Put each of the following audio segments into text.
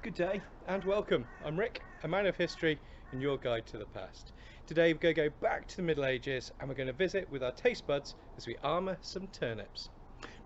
Good day and welcome. I'm Rick, a man of history and your guide to the past. Today we're going to go back to the Middle Ages and we're going to visit with our taste buds as we armour some turnips.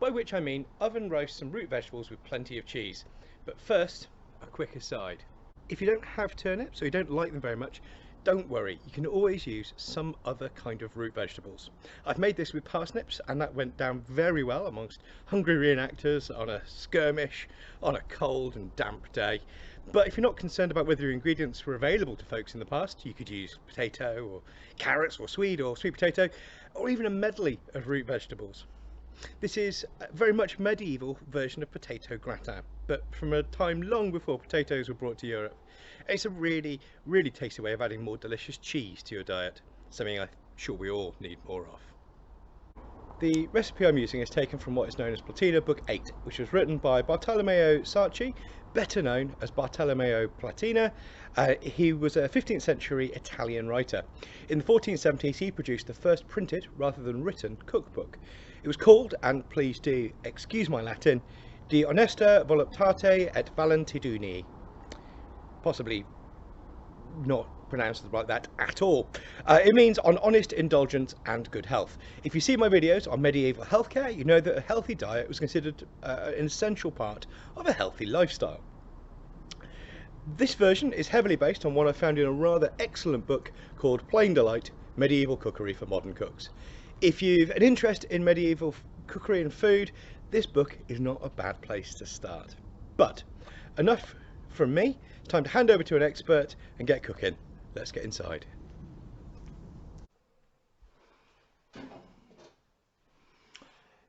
By which I mean oven roast some root vegetables with plenty of cheese. But first, a quick aside. If you don't have turnips or you don't like them very much, don't worry, you can always use some other kind of root vegetables. I've made this with parsnips and that went down very well amongst hungry reenactors on a skirmish on a cold and damp day. But if you're not concerned about whether your ingredients were available to folks in the past, you could use potato or carrots or sweet potato or even a medley of root vegetables. This is very much medieval version of potato gratin, but from a time long before potatoes were brought to Europe. It's a really tasty way of adding more delicious cheese to your diet, something I'm sure we all need more of. The recipe I'm using is taken from what is known as Platina Book 8, which was written by Bartolomeo Sarchi, better known as Bartolomeo Platina. He was a 15th century Italian writer. In the 1470s he produced the first printed rather than written cookbook. It was called, and please do excuse my Latin, De Honesta Voluptate et Valentitudini. Possibly not pronounced like that at all. It means on honest indulgence and good health. If you see my videos on medieval healthcare, you know that a healthy diet was considered an essential part of a healthy lifestyle. This version is heavily based on one I found in a rather excellent book called Plain Delight: Medieval Cookery for Modern Cooks. If you've an interest in medieval cookery and food, this book is not a bad place to start. But enough from me. It's time to hand over to an expert and get cooking. Let's get inside.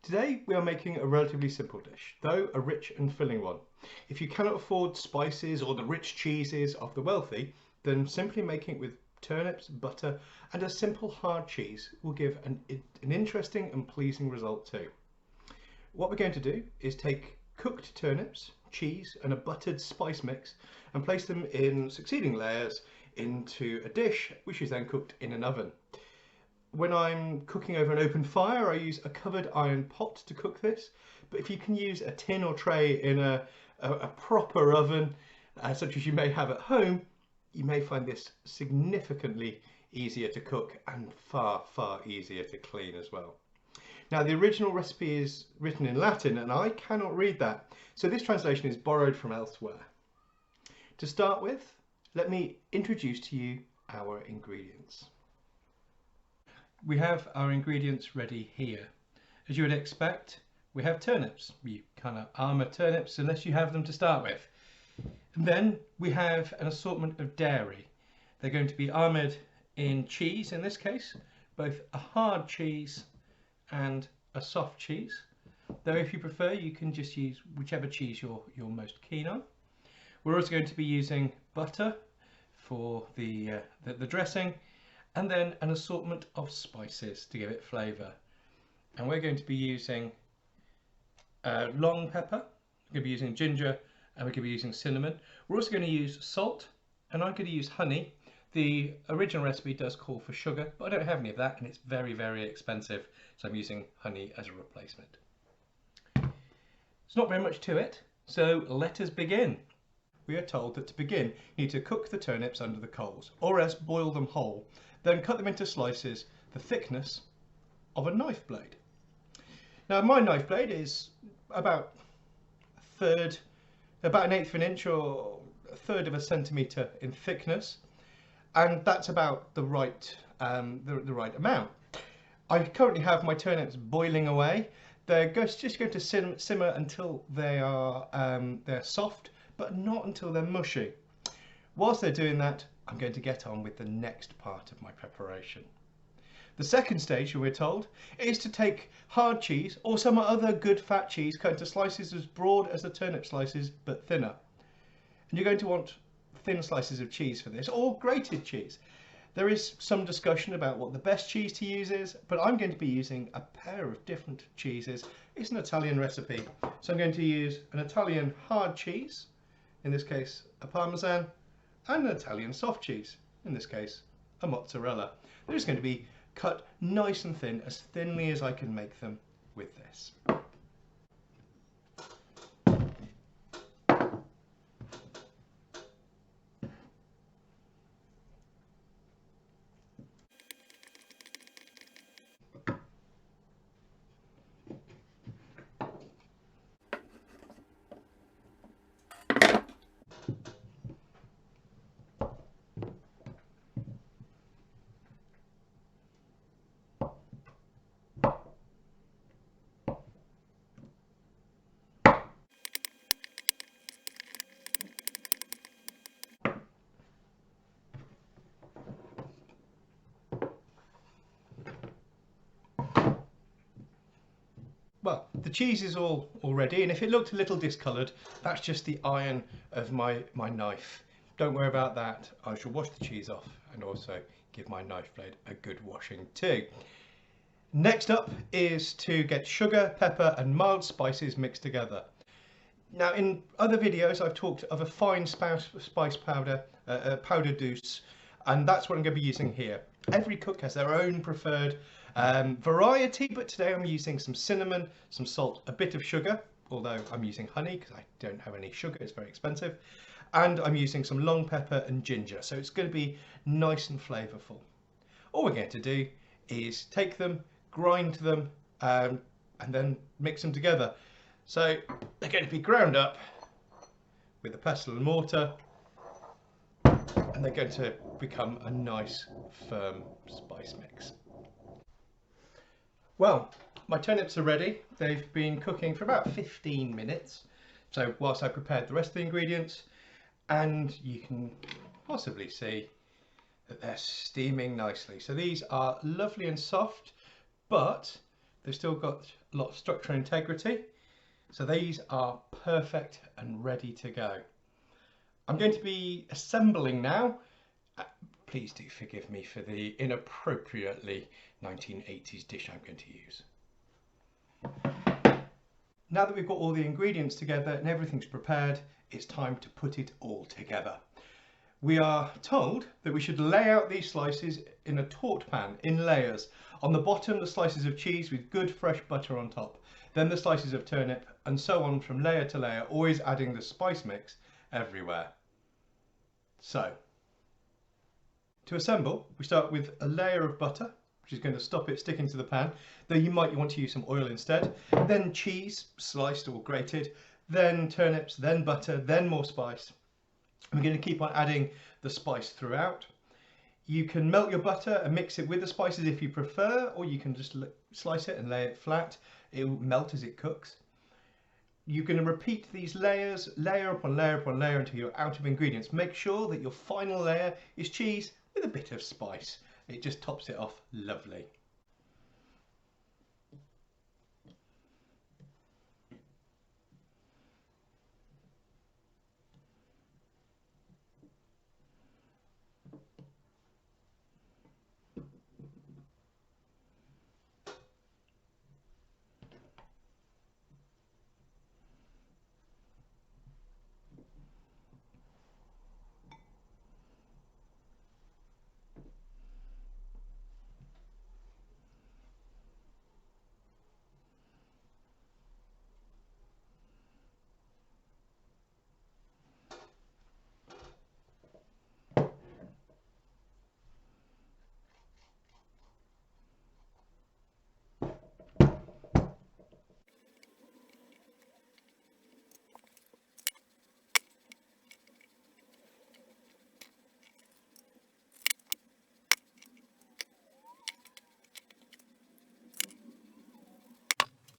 Today we are making a relatively simple dish, though a rich and filling one. If you cannot afford spices or the rich cheeses of the wealthy, then simply making it with turnips, butter and a simple hard cheese will give an interesting and pleasing result too. What we're going to do is take cooked turnips, cheese and a buttered spice mix and place them in succeeding layers into a dish which is then cooked in an oven. When I'm cooking over an open fire, I use a covered iron pot to cook this, but if you can use a tin or tray in a proper oven such as you may have at home, you may find this significantly easier to cook and far easier to clean as well. Now the original recipe is written in Latin and I cannot read that, so this translation is borrowed from elsewhere. To start with, let me introduce to you our ingredients. We have our ingredients ready here. As you would expect, we have turnips. You kind of armour turnips unless you have them to start with. And then we have an assortment of dairy. They're going to be armoured in cheese in this case, both a hard cheese and a soft cheese, though if you prefer you can just use whichever cheese you're most keen on. We're also going to be using butter for the dressing, and then an assortment of spices to give it flavour. And we're going to be using long pepper, we're going to be using ginger, and we're going to be using cinnamon. We're also going to use salt, and I'm going to use honey. The original recipe does call for sugar, but I don't have any of that and it's very expensive, so I'm using honey as a replacement. It's not very much to it, so let us begin. We are told that to begin you need to cook the turnips under the coals, or else boil them whole, then cut them into slices the thickness of a knife blade. Now my knife blade is about an 1/8 of an inch or 1/3 of a centimetre in thickness, and that's about the right amount. I currently have my turnips boiling away. They're just going to simmer until they are they're soft, but not until they're mushy. Whilst they're doing that, I'm going to get on with the next part of my preparation. The second stage, we're told, is to take hard cheese or some other good fat cheese cut into slices as broad as the turnip slices but thinner. And you're going to want thin slices of cheese for this, or grated cheese. There is some discussion about what the best cheese to use is, but I'm going to be using a pair of different cheeses. It's an Italian recipe, so I'm going to use an Italian hard cheese, in this case a parmesan, and an Italian soft cheese, in this case a mozzarella. They're just going to be cut nice and thin, as thinly as I can make them with this. the cheese is all ready, and if it looked a little discoloured, that's just the iron of my knife. Don't worry about that. I shall wash the cheese off and also give my knife blade a good washing too. Next up is to get sugar, pepper and mild spices mixed together. Now in other videos I've talked of a fine spice powder, powder douce, and that's what I'm going to be using here. Every cook has their own preferred variety, but today I'm using some cinnamon, some salt, a bit of sugar, although I'm using honey because I don't have any sugar, it's very expensive, and I'm using some long pepper and ginger, so it's going to be nice and flavourful. All we're going to do is take them, grind them, and then mix them together. So they're going to be ground up with a pestle and mortar, and they're going to become a nice firm spice mix. Well, my turnips are ready. They've been cooking for about 15 minutes. So whilst I prepared the rest of the ingredients, and you can possibly see that they're steaming nicely. So these are lovely and soft, but they've still got a lot of structure and integrity. So these are perfect and ready to go. I'm going to be assembling now. Please do forgive me for the inappropriately 1980s dish I'm going to use. Now that we've got all the ingredients together and everything's prepared, it's time to put it all together. We are told that we should lay out these slices in a taut pan in layers. On the bottom, the slices of cheese with good fresh butter on top. Then the slices of turnip, and so on from layer to layer, always adding the spice mix everywhere. So, to assemble, we start with a layer of butter, which is going to stop it sticking to the pan, though you might want to use some oil instead. Then cheese, sliced or grated, then turnips, then butter, then more spice. We're going to keep on adding the spice throughout. You can melt your butter and mix it with the spices if you prefer, or you can just slice it and lay it flat. It will melt as it cooks. You're going to repeat these layers, layer upon layer upon layer, until you're out of ingredients. Make sure that your final layer is cheese with a bit of spice. It just tops it off lovely.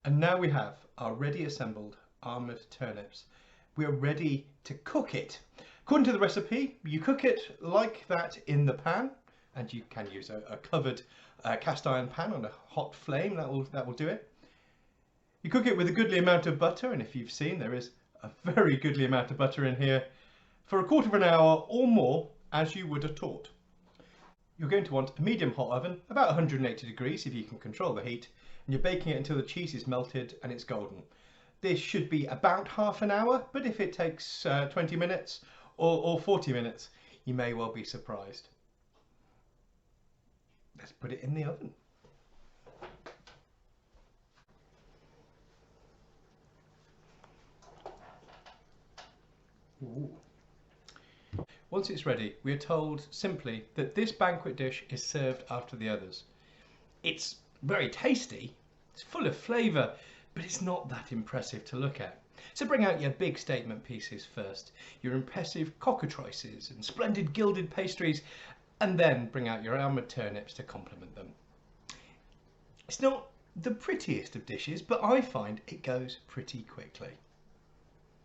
And now we have our ready assembled armoured turnips. We are ready to cook it. According to the recipe, you cook it like that in the pan, and you can use a covered cast iron pan on a hot flame. That will do it. You cook it with a goodly amount of butter, and if you've seen, there is a very goodly amount of butter in here, for a quarter of an hour or more, as you would a tort. You're going to want a medium hot oven, about 180 degrees if you can control the heat, and you're baking it until the cheese is melted and it's golden. This should be about half an hour, but if it takes 20 minutes or 40 minutes, you may well be surprised. Let's put it in the oven. Ooh. Once it's ready, we are told simply that this banquet dish is served after the others. It's very tasty, it's full of flavour, but it's not that impressive to look at. So bring out your big statement pieces first, your impressive cockatrices and splendid gilded pastries, and then bring out your armoured turnips to complement them. It's not the prettiest of dishes, but I find it goes pretty quickly.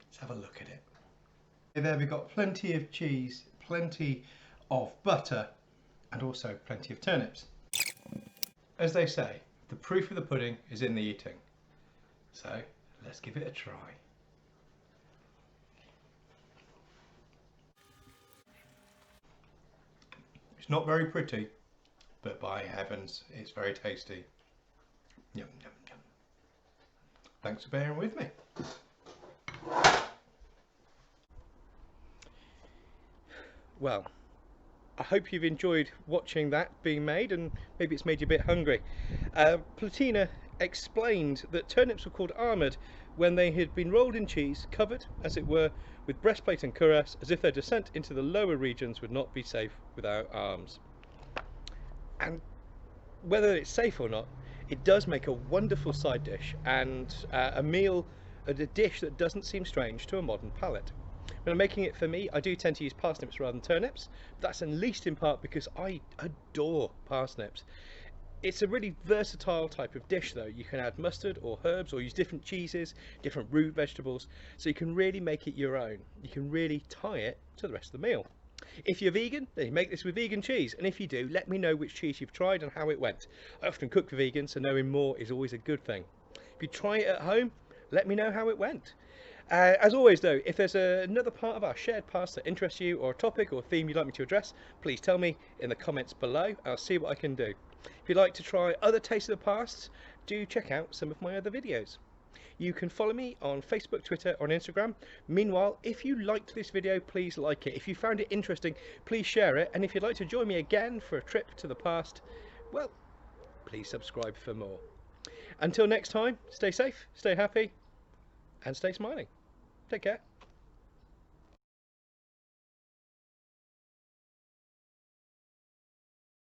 Let's have a look at it. There we've got plenty of cheese, plenty of butter, and also plenty of turnips. As they say, the proof of the pudding is in the eating. So let's give it a try. It's not very pretty, but by heavens, it's very tasty. Yum, yum, yum. Thanks for bearing with me. Well, I hope you've enjoyed watching that being made, and maybe it's made you a bit hungry. Platina explained that turnips were called armoured when they had been rolled in cheese, covered, as it were, with breastplate and cuirass, as if their descent into the lower regions would not be safe without arms. And whether it's safe or not, it does make a wonderful side dish and a meal, a dish that doesn't seem strange to a modern palate. When I'm making it for me, I do tend to use parsnips rather than turnips. That's at least in part because I adore parsnips. It's a really versatile type of dish though. You can add mustard or herbs or use different cheeses, different root vegetables, so you can really make it your own. You can really tie it to the rest of the meal. If you're vegan, then you make this with vegan cheese, and if you do, let me know which cheese you've tried and how it went. I often cook for vegans, so knowing more is always a good thing. If you try it at home, let me know how it went. As always though, if there's another part of our shared past that interests you, or a topic or theme you'd like me to address, please tell me in the comments below. I'll see what I can do. If you'd like to try other tastes of the past, do check out some of my other videos. You can follow me on Facebook, Twitter or on Instagram. Meanwhile, if you liked this video, please like it. If you found it interesting, please share it. And if you'd like to join me again for a trip to the past, well, please subscribe for more. Until next time, stay safe, stay happy, and stay smiling. Take care.